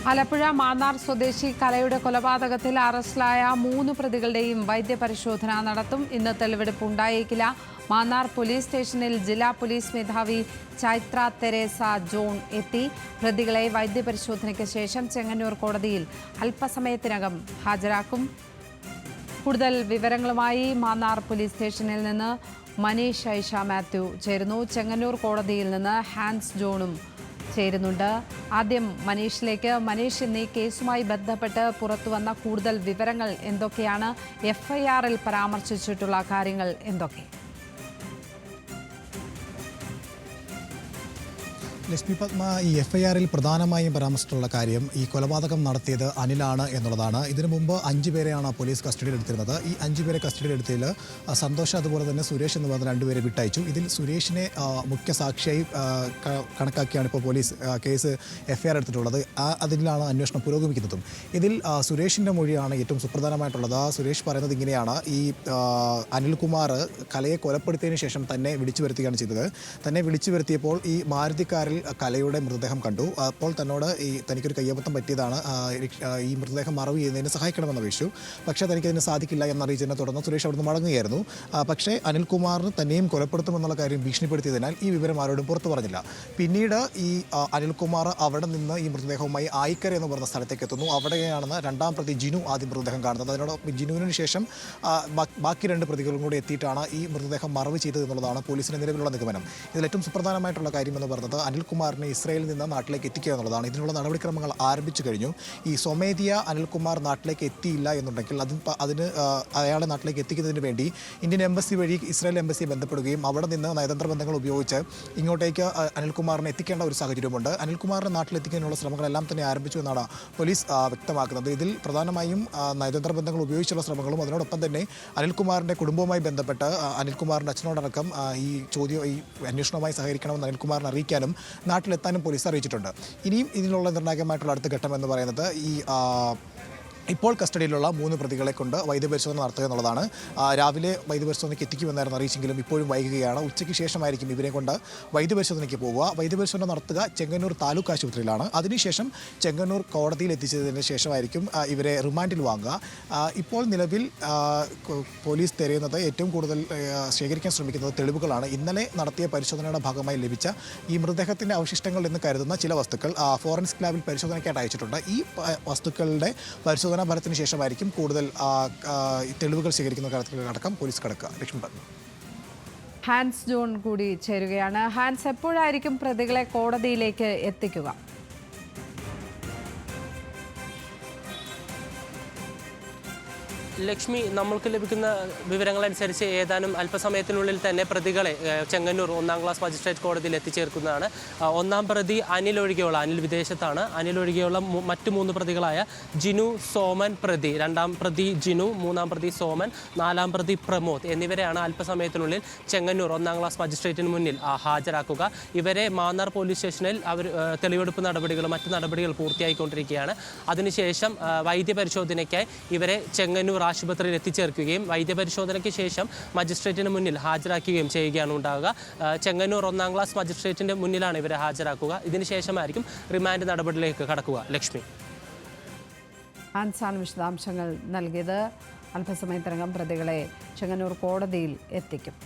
ആലപ്പുഴ മാന്നാർ സ്വദേശി കലയുടെ കൊലപാതകത്തിൽ അറസ്റ്റിലായ 3 പ്രതികളുടെയും വൈദ്യപരിശോധന നടത്തും. ഇന്ന് തെളിവെടുപ്പ് ഉണ്ടായേക്കില്ല. മാന്നാർ പോലീസ് സ്റ്റേഷനിൽ ജില്ലാ പോലീസ് മേധാവി ചൈത്ര തെരേസ ജോൺ എത്തി. പ്രതികളെ വൈദ്യപരിശോധനയ്ക്ക് ശേഷം ചെങ്ങന്നൂർ കോടതിയിൽ അല്പസമയത്തിനകം ഹാജരാക്കും. കൂടുതൽ വിവരങ്ങളുമായി മാന്നാർ പോലീസ് സ്റ്റേഷനിൽ നിന്ന് മനീഷ് ഐഷ മാത്യു ചേരുന്നു. ചെങ്ങന്നൂർ കോടതിയിൽ നിന്ന് ഹാൻസ് ജോണും ചേരുന്നുണ്ട്. ആദ്യം മനീഷിലേക്ക്. മനീഷ്, ഇന്ന് ഈ കേസുമായി ബന്ധപ്പെട്ട് പുറത്തുവന്ന കൂടുതൽ വിവരങ്ങൾ എന്തൊക്കെയാണ്? എഫ്ഐആറിൽ പരാമർശിച്ചിട്ടുള്ള കാര്യങ്ങൾ എന്തൊക്കെ? ലക്ഷ്മി പത്മ, ഈ എഫ്ഐആറിൽ പ്രധാനമായും പരാമർശിച്ചിട്ടുള്ള കാര്യം ഈ കൊലപാതകം നടത്തിയത് അനിലാണ് എന്നുള്ളതാണ്. ഇതിനു മുമ്പ് 5 പേരെയാണ് പോലീസ് കസ്റ്റഡിയിൽ എടുത്തിരുന്നത്. ഈ 5 പേരെ കസ്റ്റഡിയിൽ എടുത്തതിൽ സന്തോഷ് അതുപോലെ തന്നെ സുരേഷ് എന്ന് പറയുന്ന 2 പേരെ വിട്ടയച്ചു. ഇതിൽ സുരേഷിനെ മുഖ്യ സാക്ഷിയായി കണക്കാക്കിയാണ് ഇപ്പോൾ പോലീസ് കേസ് എഫ്ഐആർ എടുത്തിട്ടുള്ളത്. അതിലാണ് അന്വേഷണം പുരോഗമിക്കുന്നതും. ഇതിൽ സുരേഷിൻ്റെ മൊഴിയാണ് ഏറ്റവും സുപ്രധാനമായിട്ടുള്ളത്. സുരേഷ് പറയുന്നത് ഇങ്ങനെയാണ്: ഈ അനിൽകുമാർ കലയെ കൊലപ്പെടുത്തിയതിനു ശേഷം തന്നെ വിളിച്ചു വരുത്തുകയാണ് ചെയ്തത്. തന്നെ വിളിച്ചു വരുത്തിയപ്പോൾ ഈ മാരുതിക്കാരിൽ കലയുടെ മൃതദേഹം കണ്ടു. അപ്പോൾ തന്നോട് തനിക്കൊരു കയ്യബദ്ധം പറ്റിയതാണ്, ഈ മൃതദേഹം മറവ് ചെയ്യുന്നതിന് സഹായിക്കണമെന്ന് അപേക്ഷിച്ചു. പക്ഷേ തനിക്കതിന് സാധിക്കില്ല എന്നറിയിച്ചതിനെ തുടർന്ന് സുരേഷ് അവിടുന്ന് മടങ്ങുകയായിരുന്നു. പക്ഷേ അനിൽകുമാറിന് തന്നെയും കൊലപ്പെടുത്തുമെന്നുള്ള കാര്യം ഭീഷണിപ്പെടുത്തിയതിനാൽ ഈ വിവരം ആരോടും പുറത്തു പറഞ്ഞില്ല. പിന്നീട് ഈ അനിൽകുമാർ അവിടെ നിന്ന് ഈ മൃതദേഹവുമായി ആയിക്കര എന്ന് പറയുന്ന സ്ഥലത്തേക്ക് എത്തുന്നു. അവിടെയാണെന്ന് 2ാം പ്രതി ജിനു ആദ്യം മൃതദേഹം കാണുന്നത്. അതിനോടൊപ്പം ജിനുവിന് ശേഷം ബാക്കി 2 പ്രതികളും കൂടി എത്തിയിട്ടാണ് ഈ മൃതദേഹം മറവ് ചെയ്തത് എന്നുള്ളതാണ് പോലീസിന് നിലവിലുള്ള നിഗമനം. ഇതിൽ ഏറ്റവും സുപ്രധാനമായിട്ടുള്ള കാര്യം എന്ന് പറയുന്നത് അനിൽകുമാറിനെ ഇസ്രായേലിൽ നിന്ന് നാട്ടിലേക്ക് എത്തിക്കുക എന്നുള്ളതാണ്. ഇതിനുള്ള നടപടിക്രമങ്ങൾ ആരംഭിച്ചു കഴിഞ്ഞു. ഈ സ്വമേധിയ അനിൽകുമാർ നാട്ടിലേക്ക് എത്തിയില്ല എന്നുണ്ടെങ്കിൽ അതിന് അയാളെ നാട്ടിലേക്ക് എത്തിക്കുന്നതിന് വേണ്ടി ഇന്ത്യൻ എംബസി വഴി ഇസ്രായേൽ എംബസിയെ ബന്ധപ്പെടുകയും അവിടെ നിന്ന് നയതന്ത്ര ബന്ധങ്ങൾ ഉപയോഗിച്ച് ഇങ്ങോട്ടേക്ക് അനിൽകുമാറിനെ എത്തിക്കേണ്ട ഒരു സാഹചര്യമുണ്ട്. അനിൽകുമാറിനെ നാട്ടിലെത്തിക്കാനുള്ള ശ്രമങ്ങളെല്ലാം തന്നെ ആരംഭിച്ചു എന്നാണ് പോലീസ് വ്യക്തമാക്കുന്നത്. ഇതിൽ പ്രധാനമായും നയതന്ത്ര ബന്ധങ്ങൾ ഉപയോഗിച്ചുള്ള ശ്രമങ്ങളും അതിനോടൊപ്പം തന്നെ അനിൽകുമാറിൻ്റെ കുടുംബവുമായി ബന്ധപ്പെട്ട് അനിൽകുമാറിൻ്റെ അച്ഛനോടടക്കം ഈ അന്വേഷണവുമായി സഹകരിക്കണമെന്ന് അനിൽകുമാറിനെ അറിയിക്കാനും നാട്ടിലെത്താനും പോലീസ് അറിയിച്ചിട്ടുണ്ട്. ഇനിയും ഇതിനുള്ള നിർണായകമായിട്ടുള്ള അടുത്ത ഘട്ടം എന്ന് പറയുന്നത് ഈ ഇപ്പോൾ കസ്റ്റഡിയിലുള്ള 3 പ്രതികളെ കൊണ്ട് വൈദ്യപരിശോധന നടത്തുക എന്നുള്ളതാണ്. രാവിലെ വൈദ്യപരിശോധനയ്ക്ക് എത്തിക്കുമെന്നായിരുന്നു അറിയിച്ചെങ്കിലും ഇപ്പോഴും വൈകുകയാണ്. ഉച്ചയ്ക്ക് ശേഷമായിരിക്കും ഇവരെ കൊണ്ട് വൈദ്യപരിശോധനയ്ക്ക് പോവുക. വൈദ്യപരിശോധന നടത്തുക ചെങ്ങന്നൂർ താലൂക്ക് ആശുപത്രിയിലാണ്. അതിനുശേഷം ചെങ്ങന്നൂർ കോടതിയിൽ എത്തിച്ചതിന് ശേഷമായിരിക്കും ഇവരെ റിമാൻഡിൽ വാങ്ങുക. ഇപ്പോൾ നിലവിൽ പോലീസ് തിരയുന്നത്, ഏറ്റവും കൂടുതൽ ശേഖരിക്കാൻ ശ്രമിക്കുന്നത് തെളിവുകളാണ്. ഇന്നലെ നടത്തിയ പരിശോധനയുടെ ഭാഗമായി ലഭിച്ച ഈ മൃതദേഹത്തിൻ്റെ അവശിഷ്ടങ്ങൾ എന്ന് കരുതുന്ന ചില വസ്തുക്കൾ ഫോറൻസിക് ലാബിൽ പരിശോധനയ്ക്കായിട്ട് അയച്ചിട്ടുണ്ട്. ഈ വസ്തുക്കളുടെ പരിശോധന ഫലത്തിന് ശേഷമായിരിക്കും കൂടുതൽ തെളിവുകൾ ശേഖരിക്കുന്ന കാര്യത്തിലടക്കം പോലീസ് കടക്കുക. ലക്ഷ്മി പറഞ്ഞു. ഹാൻസ് ജോൺ കൂടി ചേരുകയാണ്. ഹാൻസ്, എപ്പോഴായിരിക്കും പ്രതികളെ കോടതിയിലേക്ക് എത്തിക്കുക? ലക്ഷ്മി, നമ്മൾക്ക് ലഭിക്കുന്ന വിവരങ്ങളനുസരിച്ച് ഏതാനും അല്പസമയത്തിനുള്ളിൽ തന്നെ പ്രതികളെ ചെങ്ങന്നൂർ 1ാം ക്ലാസ് മജിസ്ട്രേറ്റ് കോടതിയിൽ എത്തിച്ചേർക്കുന്നതാണ്. 1ാം പ്രതി അനിൽ വിദേശത്താണ്. അനിൽ ഒഴികെയുള്ള മറ്റ് 3 പ്രതികളായ ജിനു, സോമൻ പ്രതി, 2ാം പ്രതി ജിനു, 3ാം പ്രതി സോമൻ, 4ാം പ്രതി പ്രമോദ് എന്നിവരെയാണ് അല്പസമയത്തിനുള്ളിൽ ചെങ്ങന്നൂർ 1ാം ക്ലാസ് മജിസ്ട്രേറ്റിന് മുന്നിൽ ഹാജരാക്കുക. ഇവരെ മാന്നാർ പോലീസ് സ്റ്റേഷനിൽ തെളിവെടുപ്പ് നടപടികൾ, മറ്റ് നടപടികൾ പൂർത്തിയായിക്കൊണ്ടിരിക്കുകയാണ്. അതിനുശേഷം വൈദ്യപരിശോധനയ്ക്കായി ഇവരെ ചെങ്ങന്നൂർ ആശുപത്രിയിൽ എത്തിച്ചേർക്കുകയും വൈദ്യപരിശോധനയ്ക്ക് ശേഷം മജിസ്ട്രേറ്റിന് മുന്നിൽ ഹാജരാക്കുകയും ചെയ്യുകയാണ് ഉണ്ടാവുക. ചെങ്ങന്നൂർ 1ാം ക്ലാസ് മജിസ്ട്രേറ്റിൻ്റെ മുന്നിലാണ് ഇവരെ ഹാജരാക്കുക. ഇതിനുശേഷമായിരിക്കും റിമാൻഡ് നടപടിയിലേക്ക് കടക്കുക. ലക്ഷ്മി, ഹാൻസാണ് വിശദാംശങ്ങൾ നൽകിയത്. അല്പസമയത്തിനകം പ്രതികളെ ചെങ്ങന്നൂർ കോടതിയിൽ എത്തിക്കും.